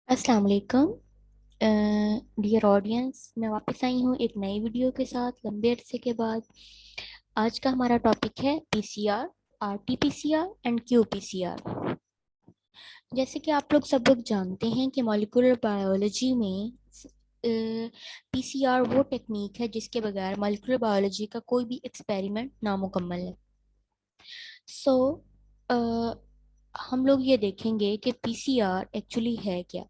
अस्सलाम वालेकुम dear audience. मैं वापस आई हूँ एक नई वीडियो के साथ लंबे अरसे के बाद। आज का हमारा टॉपिक है पीसीआर, आरटीपीसीआर एंड क्यूपीसीआर। जैसे कि आप लोग सब लोग जानते हैं कि मॉलिक्यूलर बायोलॉजी में पीसीआर वो टेक्निक है जिसके बगैर मॉलिक्यूलर बायोलॉजी का कोई भी एक्सपेरिमेंट नामुकम्मल है। सो हम लोग ये देखेंगे कि पीसीआर एक्चुअली है क्या।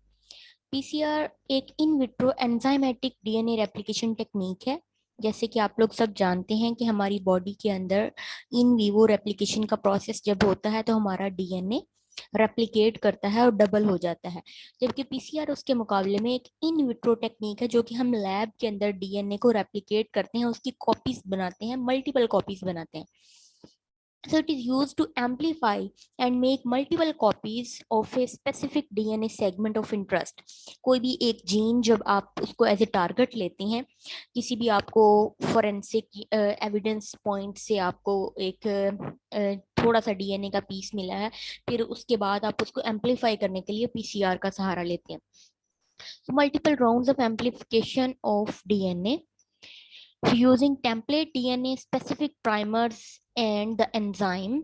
पीसीआर एक in vitro enzymatic DNA replication technique है। जैसे कि आप लोग सब जानते हैं कि हमारी बॉडी के अंदर इन वीवो रेप्लिकेशन का प्रोसेस जब होता है तो हमारा डीएनए रेप्लिकेट करता है और डबल हो जाता है। जबकि पीसीआर उसके मुकाबले में एक इन विट्रो टेक्निक है जो कि हम लैब के अंदर डीएनए को रेप्लिकेट करते हैं, उसकी कॉपीज बनाते हैं, मल्टीपल कॉपीज बनाते हैं। So it is used to amplify and make multiple copies of a specific DNA segment of interest. कोई भी एक जीन जब आप उसको एज ए टारगेट लेते हैं, किसी भी आपको फोरेंसिक एविडेंस पॉइंट से आपको एक थोड़ा सा डीएनए का पीस मिला है, फिर उसके बाद आप उसको एम्पलीफाई करने के लिए पीसीआर का सहारा लेते हैं। Multiple rounds of amplification of DNA using template DNA specific primers and the enzyme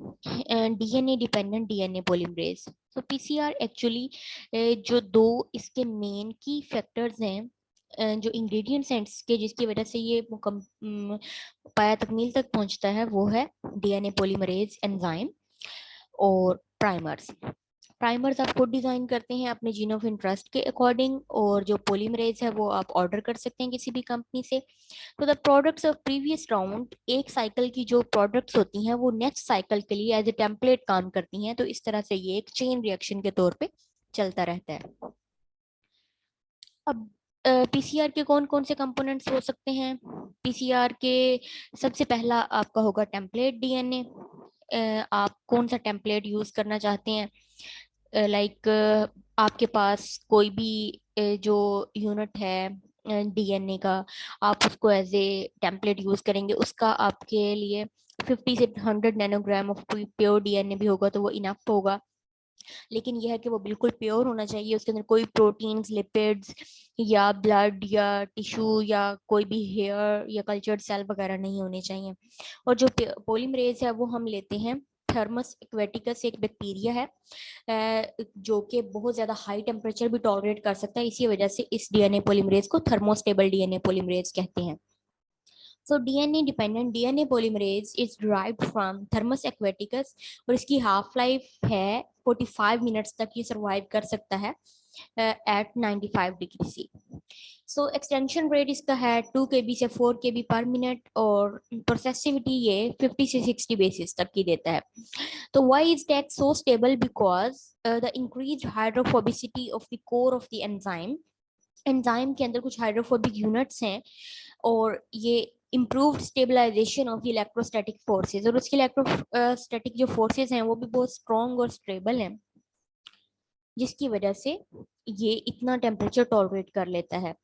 and DNA dependent DNA polymerase. So PCR actually जो दो इसके मेन की फैक्टर्स हैं, जो इंग्रेडिएंट्स हैं इसके जिसकी वजह से ये पाया तकमील तक पहुंचता है, वो है डीएनए पॉलीमरेज एंजाइम और प्राइमर्स। प्राइमर्स आप खुद डिजाइन करते हैं अपने जीन ऑफ इंटरेस्ट के अकॉर्डिंग, और जो पॉलीमरेज है वो आप ऑर्डर कर सकते हैं किसी भी कंपनी से। तो the products of previous round, एक साइकिल की जो प्रोडक्ट्स होती हैं वो नेक्स्ट साइकिल के लिए एज ए टेम्पलेट काम करती हैं। तो इस तरह से ये एक चेन रिएक्शन के तौर पे चलता रहता है। अब पीसीआर के कौन कौन से कंपोनेंट्स हो सकते हैं। पीसीआर के सबसे पहला आपका होगा टेम्पलेट डीएनए। आप कौन सा टेम्पलेट यूज करना चाहते हैं, लाइक आपके पास कोई भी जो यूनिट है डीएनए का, आप उसको एज ए टेम्पलेट यूज करेंगे। उसका आपके लिए 50 से 100 नैनोग्राम ऑफ प्योर डीएनए भी होगा तो वो इनफ होगा। लेकिन यह है कि वो बिल्कुल प्योर होना चाहिए, उसके अंदर कोई प्रोटीन्स, लिपिड्स या ब्लड या टिश्यू या कोई भी हेयर या कल्चर्ड सेल वगैरह नहीं होने चाहिए। और जो पॉलीमरेज है वो हम लेते हैं थर्मस एक्वेटिकस, एक बैक्टीरिया है जो कि बहुत ज्यादा हाई टेम्परेचर भी टॉलरेट कर सकता है। इसी वजह से इस डीएनए पॉलीमरेज को थर्मोस्टेबल डीएनए पॉलीमरेज कहते हैं। So DNA dependent DNA polymerase is derived from Thermus aquaticus और इसकी हाफ लाइफ है 45 मिनट्स तक ये सरवाइव कर सकता है एट 95 डिग्री सी। सो एक्सटेंशन रेट इसका है 2 kb से 4 kb पर मिनट, और प्रोसेसिविटी ये 50 से 60 बेसिस तक की देता है। तो why is that so stable? Because the increased hydrophobicity of the core of the enzyme, enzyme के अंदर कुछ हाइड्रोफोबिक यूनिट्स हैं, और ये improved stabilisation of electrostatic forces, और उसके इलेक्ट्रोस्टैटिक जो फोर्सेस हैं वो भी बहुत स्ट्रॉन्ग और स्टेबल हैं, जिसकी वजह से ये इतना टेम्परेचर टॉलरेट कर लेता है।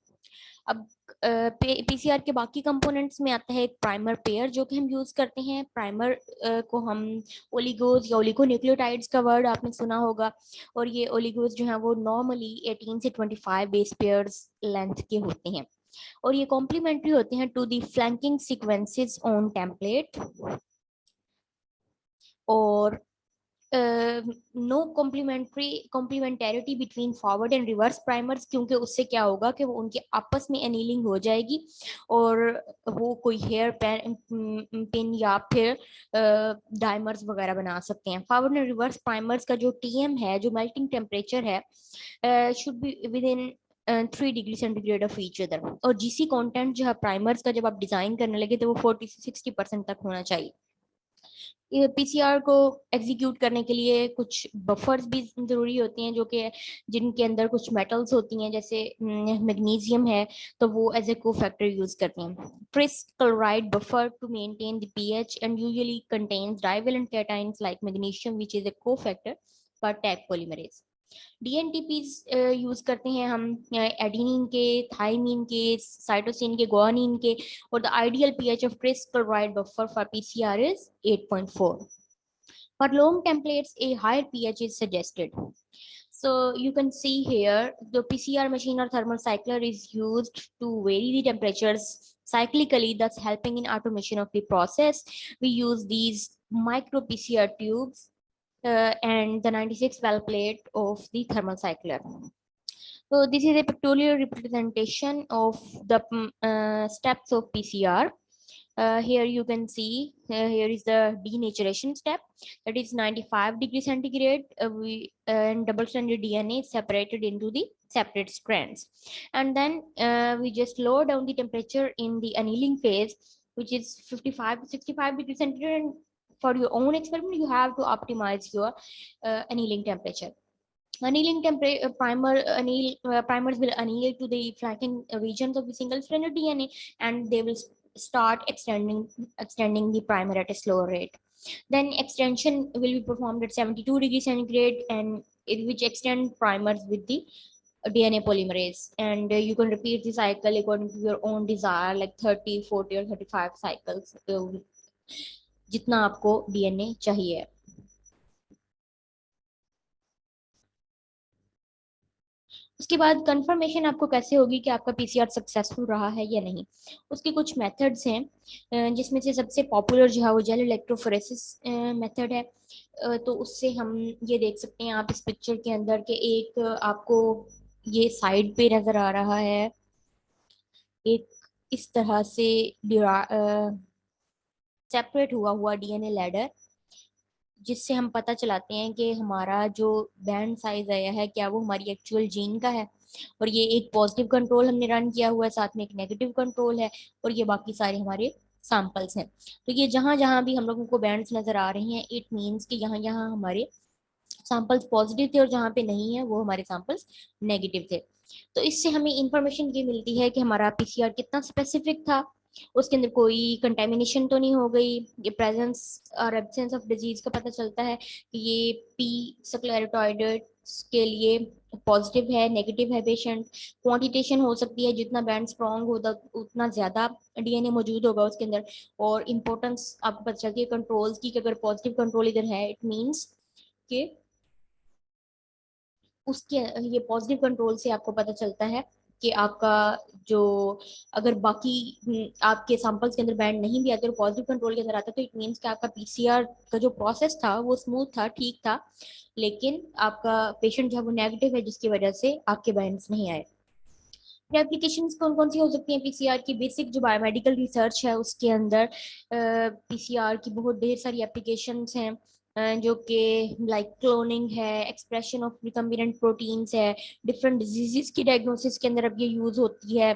अब पीसीआर के बाकी कंपोनेंट्स में आता है एक प्राइमर पेयर जो कि हम यूज करते हैं। प्राइमर को हम ओलिगोज या ओलिगोन्यूक्लियोटाइड्स का वर्ड आपने सुना होगा, और ये ओलिगोज जो है वो नॉर्मली 18 से 25 बेस पेयर्स लेंथ के होते हैं, और ये कॉम्प्लीमेंट्री होते हैं to the flanking sequences on template. और no complementarity between forward and reverse primers, क्योंकि उससे क्या होगा कि वो उनके आपस में एनीलिंग हो जाएगी, और वो कोई हेयर पिन या फिर डाइमर्स वगैरह बना सकते हैं। फॉरवर्ड एंड रिवर्स प्राइमर्स का जो टीएम है, जो मेल्टिंग टेम्परेचर है, should be with in 3 degree centigrade of each other. और जीसी कंटेंट जो है प्राइमर्स का जब आप डिजाइन करने लगे तो वो 40 से 60% तक होना चाहिए। पीसीआर को एग्जीक्यूट करने के लिए कुछ बफर्स भी जरूरी होती हैं, जो कि जिनके अंदर कुछ मेटल्स होती हैं, जैसे मैग्नीशियम है तो वो एज ए को फैक्टर यूज करते हैं। Tris chloride buffer to maintain the pH and usually contains divalent cations like magnesium which is a cofactor for Taq polymerase. DNTPs use करते हैं हम एडेनिन के, थाइमिन के, साइटोसिन के, गुआनिन के, और the ideal pH of trace chloride buffer for PCR is 8.4. For long templates, a higher pH is suggested. So you can see here the PCR machine or thermal cycler is used to vary the temperatures cyclically, thus helping in automation of the process. We use these micro PCR tubes and the 96 well plate of the thermal cycler. So this is a pictorial representation of the steps of PCR. Here you can see here is the denaturation step, that is 95 degrees centigrade. And double stranded DNA is separated into the separate strands, and then we just lower down the temperature in the annealing phase, which is 55 to 65 degrees centigrade. And for your own experiment you have to optimize your annealing temperature. Annealing primers will anneal to the flanking regions of the single stranded DNA, and they will start extending the primer at a slower rate. Then extension will be performed at 72 degrees centigrade, and which extend primers with the DNA polymerase. And you can repeat the cycle according to your own desire, like 30, 40 or 35 cycles, जितना आपको DNA चाहिए. उसके बाद confirmation आपको कैसे होगी कि आपका पीसीआर सक्सेसफुल रहा है या नहीं. उसके कुछ मेथड्स हैं, जिसमें से सबसे पॉपुलर जो है वो जेल इलेक्ट्रोफोरेसिस मेथड है. तो उससे हम ये देख सकते हैं आप इस पिक्चर के अंदर के एक आपको ये साइड पे नजर आ रहा है एक इस तरह से सेपरेट हुआ हुआ डीएनए लैडर, जिससे हम पता चलाते हैं कि हमारा जो बैंड साइज आया है क्या वो हमारी एक्चुअल जीन का है. और ये एक पॉजिटिव कंट्रोल हमने रन किया हुआ है, साथ में एक नेगेटिव कंट्रोल है, और ये बाकी सारे हमारे सैंपल्स हैं. तो ये जहां जहां भी हम लोगों को बैंड्स नजर आ रहे हैं, इट मीन्स कि यहाँ यहाँ हमारे सैंपल्स पॉजिटिव थे, और जहाँ पे नहीं है वो हमारे सैंपल्स नेगेटिव थे. तो इससे हमें इंफॉर्मेशन ये मिलती है कि हमारा पीसीआर कितना स्पेसिफिक था, उसके अंदर कोई कंटेमिनेशन तो नहीं हो गई. ये प्रेजेंस और एब्सेंस ऑफ डिजीज का पता चलता है कि ये पी स्क्लेरोटॉइड्स के लिए पॉजिटिव है, नेगेटिव है पेशेंट. क्वांटिटेशन हो सकती है, जितना बैंड स्ट्रॉन्ग होगा उतना ज्यादा डीएनए मौजूद होगा उसके अंदर. और इम्पोर्टेंस आपको पता चलती है कंट्रोल्स की, कि अगर पॉजिटिव कंट्रोल इधर है इट मीन्स कि उसके ये पॉजिटिव कंट्रोल से आपको पता चलता है कि आपका जो अगर बाकी आपके सैंपल्स के अंदर बैंड नहीं भी आते और पॉजिटिव कंट्रोल के अंदर आता है, तो इट मीन्स कि आपका पीसीआर का जो प्रोसेस था वो स्मूथ था, ठीक था, लेकिन आपका पेशेंट जो है वो नेगेटिव है, जिसकी वजह से आपके बैंड्स नहीं आए. एप्लीकेशंस कौन कौन सी हो सकती हैं पीसीआर की? बेसिक जो बायोमेडिकल रिसर्च है उसके अंदर पीसीआर की बहुत ढेर सारी एप्लीकेशंस हैं, जो कि लाइक क्लोनिंग है, एक्सप्रेशन ऑफ रिकम्बिनेंट प्रोटीन्स है, डिफरेंट डिजीजेस की डायग्नोसिस के अंदर अब ये यूज होती है,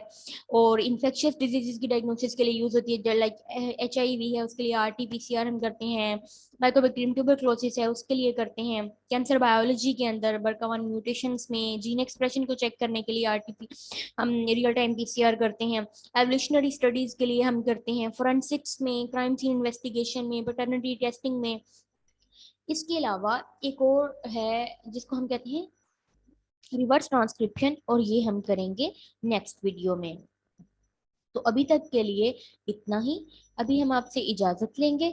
और इन्फेक्शियस डिजीजेस की डायग्नोसिस के लिए यूज होती है. लाइक एचआईवी है उसके लिए आरटी-पीसीआर हम करते हैं, माइकोबैक्टीरियम ट्यूबरक्लोसिस है उसके लिए करते हैं, कैंसर बायोलॉजी के अंदर BRCA1 म्यूटेशंस में जीन एक्सप्रेशन को चेक करने के लिए आरटी हम रियल टाइम पीसीआर करते हैं, एवोल्यूशनरी स्टडीज के लिए हम करते हैं, फोरेंसिक्स में, क्राइम सीन इन्वेस्टिगेशन में, पैटर्निटी टेस्टिंग में. इसके अलावा एक और है जिसको हम कहते हैं रिवर्स ट्रांसक्रिप्शन, और ये हम करेंगे नेक्स्ट वीडियो में. तो अभी तक के लिए इतना ही. अभी हम आपसे इजाजत लेंगे.